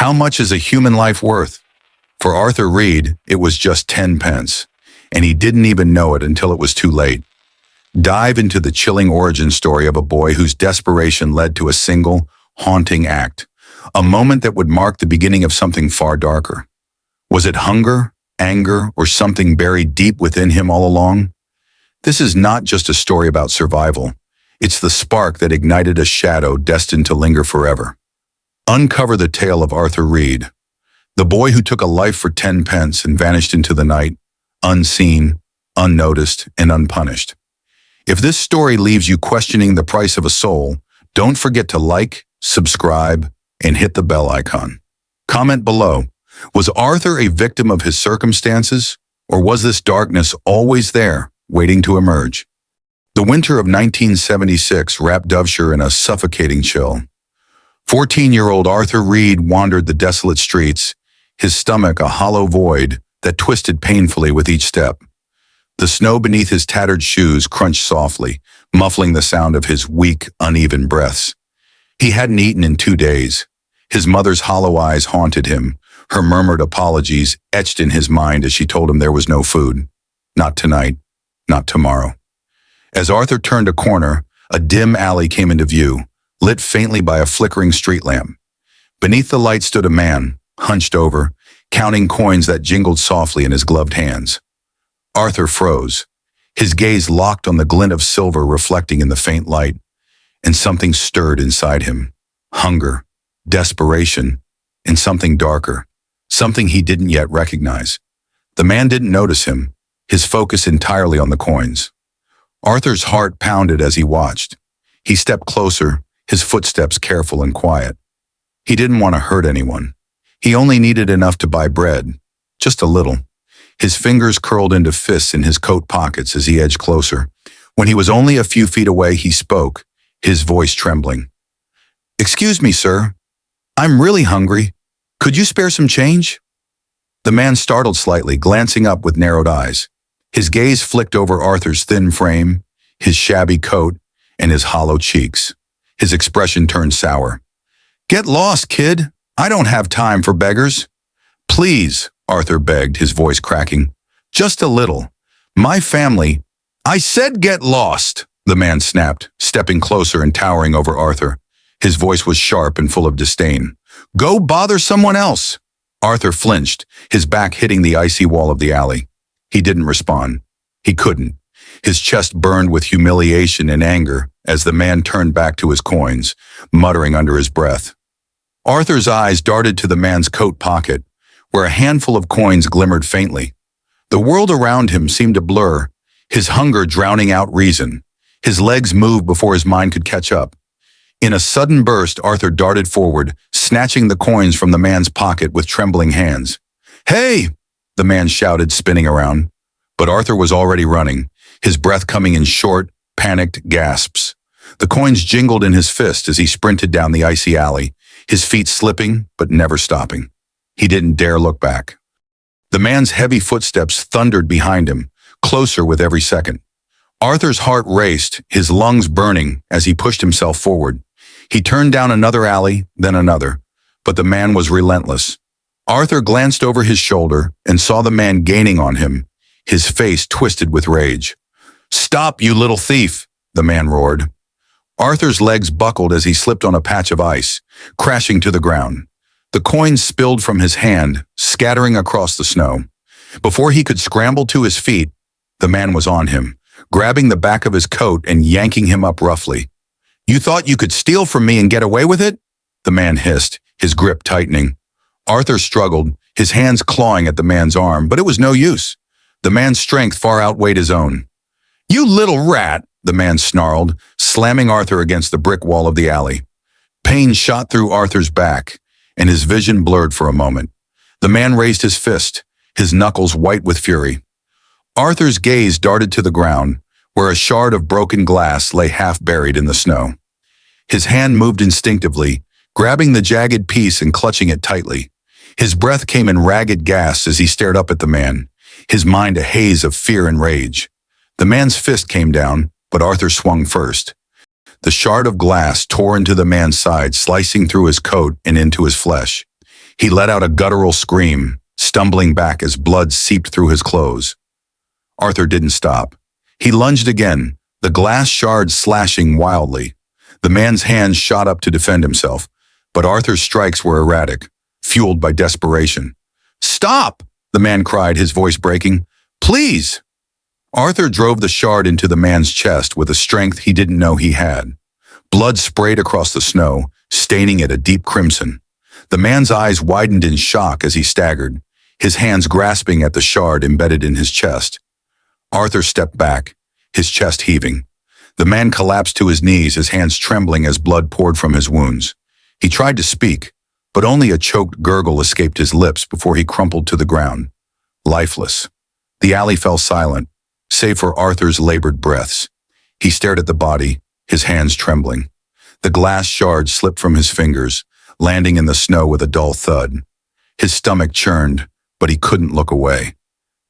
How much is a human life worth? For Arthur Reed, it was just 10 pence, and he didn't even know it until it was too late. Dive into the chilling origin story of a boy whose desperation led to a single, haunting act, a moment that would mark the beginning of something far darker. Was it hunger, anger, or something buried deep within him all along? This is not just a story about survival. It's the spark that ignited a shadow destined to linger forever. Uncover the tale of Arthur Reed, the boy who took a life for 10 pence and vanished into the night, unseen, unnoticed, and unpunished. If this story leaves you questioning the price of a soul, don't forget to like, subscribe, and hit the bell icon. Comment below. Was Arthur a victim of his circumstances, or was this darkness always there, waiting to emerge? The winter of 1976 wrapped Doveshire in a suffocating chill. 14-year-old Arthur Reed wandered the desolate streets, his stomach a hollow void that twisted painfully with each step. The snow beneath his tattered shoes crunched softly, muffling the sound of his weak, uneven breaths. He hadn't eaten in 2 days. His mother's hollow eyes haunted him, her murmured apologies etched in his mind as she told him there was no food. Not tonight, not tomorrow. As Arthur turned a corner, a dim alley came into view, lit faintly by a flickering street lamp. Beneath the light stood a man, hunched over, counting coins that jingled softly in his gloved hands. Arthur froze, his gaze locked on the glint of silver reflecting in the faint light, and something stirred inside him. Hunger, desperation, and something darker, something he didn't yet recognize. The man didn't notice him, his focus entirely on the coins. Arthur's heart pounded as he watched. He stepped closer, his footsteps careful and quiet. He didn't want to hurt anyone. He only needed enough to buy bread, just a little. His fingers curled into fists in his coat pockets as he edged closer. When he was only a few feet away, he spoke, his voice trembling. "Excuse me, sir. I'm really hungry. Could you spare some change?" The man startled slightly, glancing up with narrowed eyes. His gaze flicked over Arthur's thin frame, his shabby coat, and his hollow cheeks. His expression turned sour. "Get lost, kid. I don't have time for beggars." "Please," Arthur begged, his voice cracking. "Just a little. My family—" "I said get lost," the man snapped, stepping closer and towering over Arthur. His voice was sharp and full of disdain. "Go bother someone else." Arthur flinched, his back hitting the icy wall of the alley. He didn't respond. He couldn't. His chest burned with humiliation and anger as the man turned back to his coins, muttering under his breath. Arthur's eyes darted to the man's coat pocket, where a handful of coins glimmered faintly. The world around him seemed to blur, his hunger drowning out reason. His legs moved before his mind could catch up. In a sudden burst, Arthur darted forward, snatching the coins from the man's pocket with trembling hands. "Hey!" the man shouted, spinning around. But Arthur was already running, his breath coming in short, panicked gasps. The coins jingled in his fist as he sprinted down the icy alley, his feet slipping but never stopping. He didn't dare look back. The man's heavy footsteps thundered behind him, closer with every second. Arthur's heart raced, his lungs burning as he pushed himself forward. He turned down another alley, then another, but the man was relentless. Arthur glanced over his shoulder and saw the man gaining on him, his face twisted with rage. "Stop, you little thief!" the man roared. Arthur's legs buckled as he slipped on a patch of ice, crashing to the ground. The coins spilled from his hand, scattering across the snow. Before he could scramble to his feet, the man was on him, grabbing the back of his coat and yanking him up roughly. "You thought you could steal from me and get away with it?" the man hissed, his grip tightening. Arthur struggled, his hands clawing at the man's arm, but it was no use. The man's strength far outweighed his own. "You little rat!" the man snarled, slamming Arthur against the brick wall of the alley. Pain shot through Arthur's back, and his vision blurred for a moment. The man raised his fist, his knuckles white with fury. Arthur's gaze darted to the ground, where a shard of broken glass lay half buried in the snow. His hand moved instinctively, grabbing the jagged piece and clutching it tightly. His breath came in ragged gasps as he stared up at the man, his mind a haze of fear and rage. The man's fist came down, but Arthur swung first. The shard of glass tore into the man's side, slicing through his coat and into his flesh. He let out a guttural scream, stumbling back as blood seeped through his clothes. Arthur didn't stop. He lunged again, the glass shards slashing wildly. The man's hands shot up to defend himself, but Arthur's strikes were erratic, fueled by desperation. "Stop!" the man cried, his voice breaking. "Please!" Arthur drove the shard into the man's chest with a strength he didn't know he had. Blood sprayed across the snow, staining it a deep crimson. The man's eyes widened in shock as he staggered, his hands grasping at the shard embedded in his chest. Arthur stepped back, his chest heaving. The man collapsed to his knees, his hands trembling as blood poured from his wounds. He tried to speak, but only a choked gurgle escaped his lips before he crumpled to the ground, lifeless. The alley fell silent, save for Arthur's labored breaths. He stared at the body, his hands trembling. The glass shards slipped from his fingers, landing in the snow with a dull thud. His stomach churned, but he couldn't look away.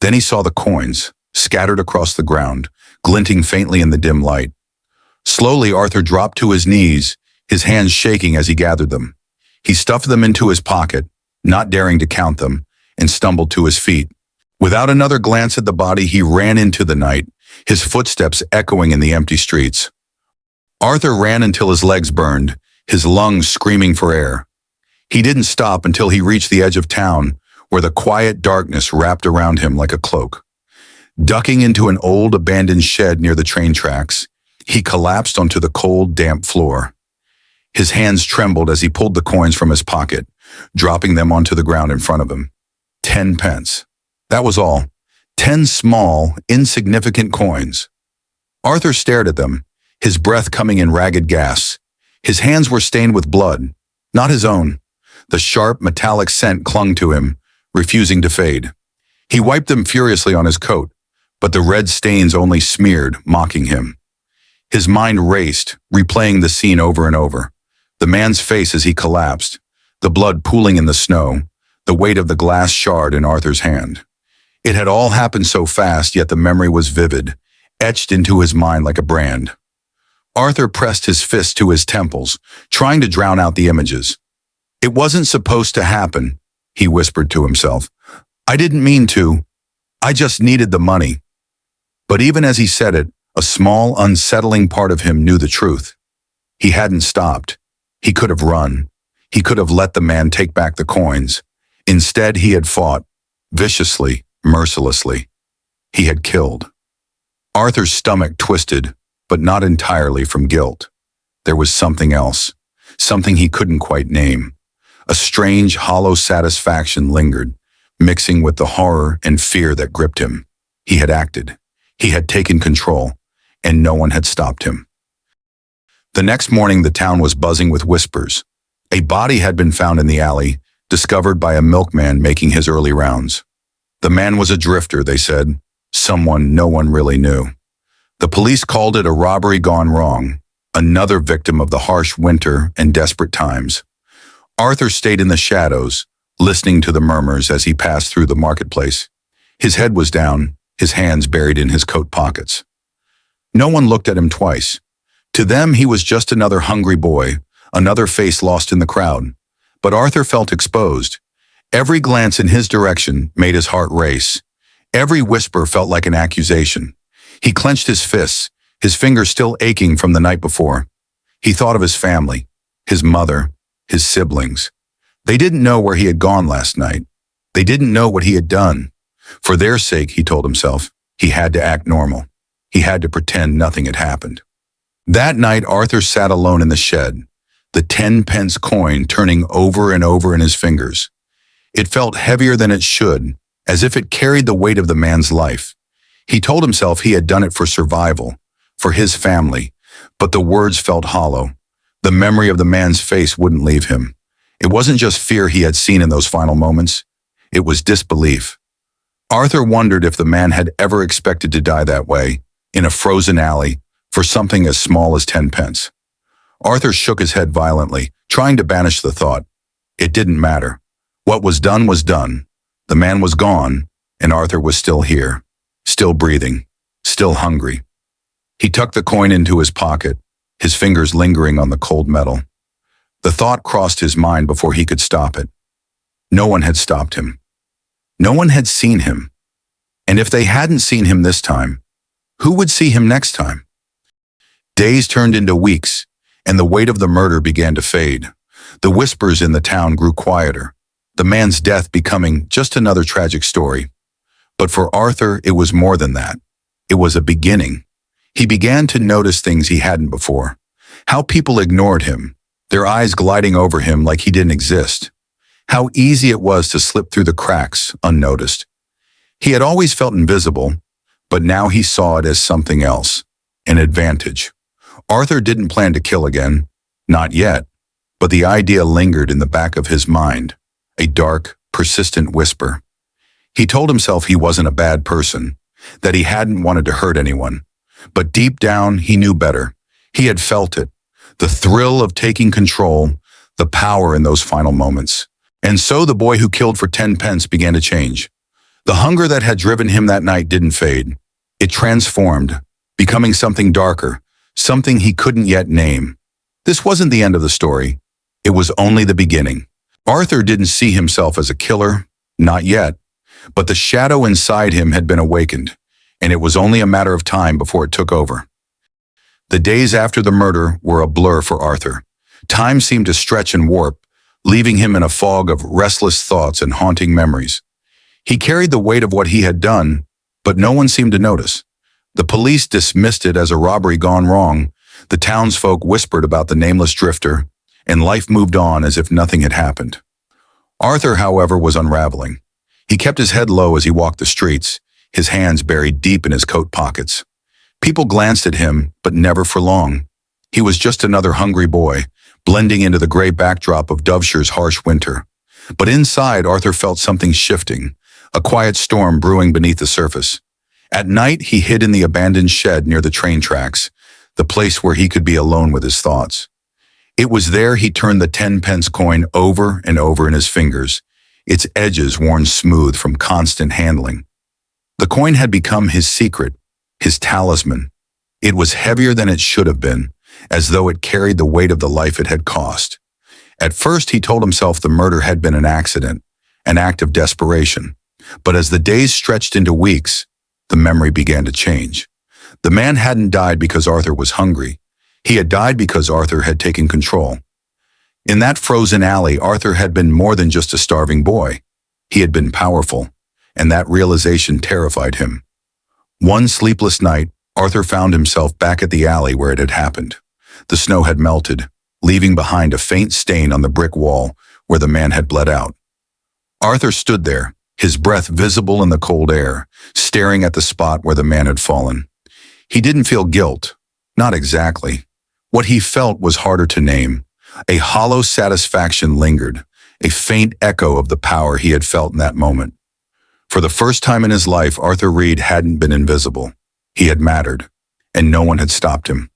Then he saw the coins, scattered across the ground, glinting faintly in the dim light. Slowly, Arthur dropped to his knees, his hands shaking as he gathered them. He stuffed them into his pocket, not daring to count them, and stumbled to his feet. Without another glance at the body, he ran into the night, his footsteps echoing in the empty streets. Arthur ran until his legs burned, his lungs screaming for air. He didn't stop until he reached the edge of town, where the quiet darkness wrapped around him like a cloak. Ducking into an old abandoned shed near the train tracks, he collapsed onto the cold, damp floor. His hands trembled as he pulled the coins from his pocket, dropping them onto the ground in front of him. 10 pence. That was all. 10 small, insignificant coins. Arthur stared at them, his breath coming in ragged gasps. His hands were stained with blood, not his own. The sharp, metallic scent clung to him, refusing to fade. He wiped them furiously on his coat, but the red stains only smeared, mocking him. His mind raced, replaying the scene over and over. The man's face as he collapsed, the blood pooling in the snow, the weight of the glass shard in Arthur's hand. It had all happened so fast, yet the memory was vivid, etched into his mind like a brand. Arthur pressed his fist to his temples, trying to drown out the images. "It wasn't supposed to happen," he whispered to himself. "I didn't mean to. I just needed the money." But even as he said it, a small, unsettling part of him knew the truth. He hadn't stopped. He could have run. He could have let the man take back the coins. Instead, he had fought, viciously, mercilessly. He had killed. Arthur's stomach twisted, but not entirely from guilt. There was something else, something he couldn't quite name. A strange, hollow satisfaction lingered, mixing with the horror and fear that gripped him. He had acted. He had taken control, and no one had stopped him. The next morning, the town was buzzing with whispers. A body had been found in the alley, discovered by a milkman making his early rounds. The man was a drifter, they said, someone no one really knew. The police called it a robbery gone wrong, another victim of the harsh winter and desperate times. Arthur stayed in the shadows, listening to the murmurs as he passed through the marketplace. His head was down, his hands buried in his coat pockets. No one looked at him twice. To them, he was just another hungry boy, another face lost in the crowd. But Arthur felt exposed. Every glance in his direction made his heart race. Every whisper felt like an accusation. He clenched his fists, his fingers still aching from the night before. He thought of his family, his mother, his siblings. They didn't know where he had gone last night. They didn't know what he had done. For their sake, he told himself, he had to act normal. He had to pretend nothing had happened. That night, Arthur sat alone in the shed, the 10-pence coin turning over and over in his fingers. It felt heavier than it should, as if it carried the weight of the man's life. He told himself he had done it for survival, for his family, but the words felt hollow. The memory of the man's face wouldn't leave him. It wasn't just fear he had seen in those final moments. It was disbelief. Arthur wondered if the man had ever expected to die that way, in a frozen alley, for something as small as 10 pence. Arthur shook his head violently, trying to banish the thought. It didn't matter. What was done was done. The man was gone, and Arthur was still here, still breathing, still hungry. He tucked the coin into his pocket, his fingers lingering on the cold metal. The thought crossed his mind before he could stop it. No one had stopped him. No one had seen him. And if they hadn't seen him this time, who would see him next time? Days turned into weeks, and the weight of the murder began to fade. The whispers in the town grew quieter, the man's death becoming just another tragic story. But for Arthur, it was more than that. It was a beginning. He began to notice things he hadn't before. How people ignored him, their eyes gliding over him like he didn't exist. How easy it was to slip through the cracks, unnoticed. He had always felt invisible, but now he saw it as something else, an advantage. Arthur didn't plan to kill again, not yet, but the idea lingered in the back of his mind, a dark, persistent whisper. He told himself he wasn't a bad person, that he hadn't wanted to hurt anyone, but deep down he knew better. He had felt it, the thrill of taking control, the power in those final moments. And so the boy who killed for 10 pence began to change. The hunger that had driven him that night didn't fade. It transformed, becoming something darker, something he couldn't yet name. This wasn't the end of the story. It was only the beginning. Arthur didn't see himself as a killer, not yet, but the shadow inside him had been awakened, and it was only a matter of time before it took over. The days after the murder were a blur for Arthur. Time seemed to stretch and warp, leaving him in a fog of restless thoughts and haunting memories. He carried the weight of what he had done, but no one seemed to notice. The police dismissed it as a robbery gone wrong, the townsfolk whispered about the nameless drifter, and life moved on as if nothing had happened. Arthur, however, was unraveling. He kept his head low as he walked the streets, his hands buried deep in his coat pockets. People glanced at him, but never for long. He was just another hungry boy, blending into the gray backdrop of Doveshire's harsh winter. But inside, Arthur felt something shifting, a quiet storm brewing beneath the surface. At night, he hid in the abandoned shed near the train tracks, the place where he could be alone with his thoughts. It was there he turned the 10-pence coin over and over in his fingers, its edges worn smooth from constant handling. The coin had become his secret, his talisman. It was heavier than it should have been, as though it carried the weight of the life it had cost. At first, he told himself the murder had been an accident, an act of desperation. But as the days stretched into weeks, the memory began to change. The man hadn't died because Arthur was hungry. He had died because Arthur had taken control. In that frozen alley, Arthur had been more than just a starving boy. He had been powerful, and that realization terrified him. One sleepless night, Arthur found himself back at the alley where it had happened. The snow had melted, leaving behind a faint stain on the brick wall where the man had bled out. Arthur stood there, his breath visible in the cold air, staring at the spot where the man had fallen. He didn't feel guilt, not exactly. What he felt was harder to name. A hollow satisfaction lingered, a faint echo of the power he had felt in that moment. For the first time in his life, Arthur Reed hadn't been invisible. He had mattered, and no one had stopped him.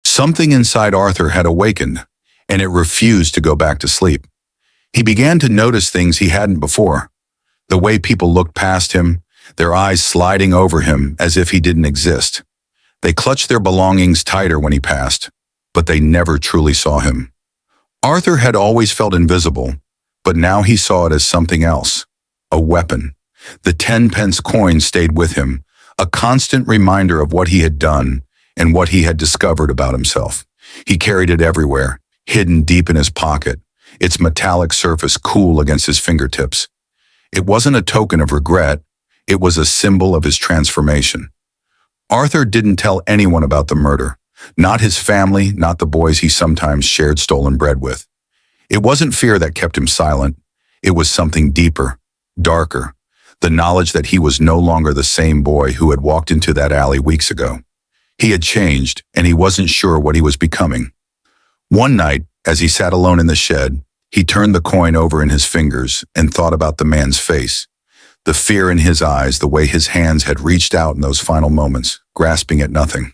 Something inside Arthur had awakened, and it refused to go back to sleep. He began to notice things he hadn't before. The way people looked past him, their eyes sliding over him as if he didn't exist. They clutched their belongings tighter when he passed, but they never truly saw him. Arthur had always felt invisible, but now he saw it as something else, a weapon. The 10-pence coin stayed with him, a constant reminder of what he had done and what he had discovered about himself. He carried it everywhere, hidden deep in his pocket, its metallic surface cool against his fingertips. It wasn't a token of regret, it was a symbol of his transformation. Arthur didn't tell anyone about the murder, not his family, not the boys he sometimes shared stolen bread with. It wasn't fear that kept him silent, it was something deeper, darker, the knowledge that he was no longer the same boy who had walked into that alley weeks ago. He had changed, and he wasn't sure what he was becoming. One night, as he sat alone in the shed, he turned the coin over in his fingers and thought about the man's face. The fear in his eyes, the way his hands had reached out in those final moments, grasping at nothing.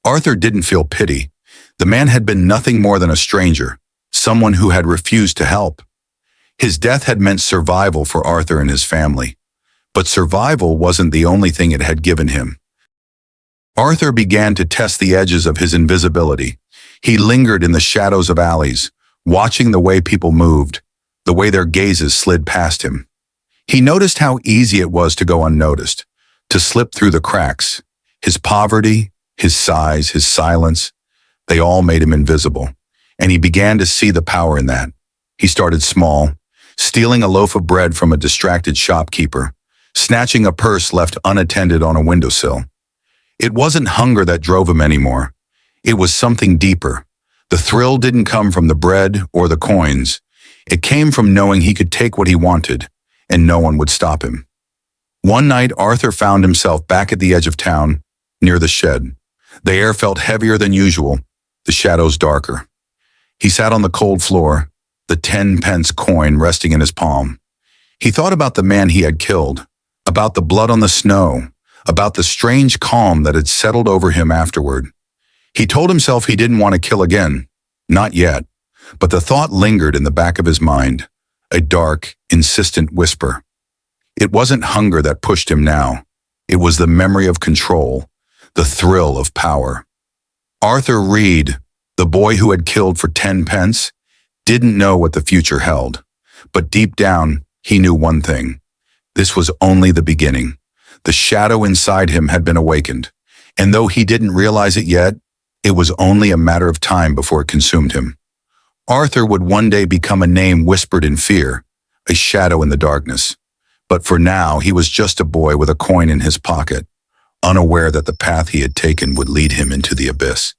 Arthur didn't feel pity. The man had been nothing more than a stranger, someone who had refused to help. His death had meant survival for Arthur and his family. But survival wasn't the only thing it had given him. Arthur began to test the edges of his invisibility. He lingered in the shadows of alleys, watching the way people moved, the way their gazes slid past him. He noticed how easy it was to go unnoticed, to slip through the cracks. His poverty, his size, his silence, they all made him invisible. And he began to see the power in that. He started small, stealing a loaf of bread from a distracted shopkeeper, snatching a purse left unattended on a windowsill. It wasn't hunger that drove him anymore. It was something deeper. The thrill didn't come from the bread or the coins. It came from knowing he could take what he wanted, and no one would stop him. One night, Arthur found himself back at the edge of town, near the shed. The air felt heavier than usual, the shadows darker. He sat on the cold floor, the 10-pence coin resting in his palm. He thought about the man he had killed, about the blood on the snow, about the strange calm that had settled over him afterward. He told himself he didn't want to kill again, not yet, but the thought lingered in the back of his mind, a dark, insistent whisper. It wasn't hunger that pushed him now. It was the memory of control, the thrill of power. Arthur Reed, the boy who had killed for 10 pence, didn't know what the future held. But deep down, he knew one thing. This was only the beginning. The shadow inside him had been awakened, and though he didn't realize it yet, it was only a matter of time before it consumed him. Arthur would one day become a name whispered in fear, a shadow in the darkness. But for now, he was just a boy with a coin in his pocket, unaware that the path he had taken would lead him into the abyss.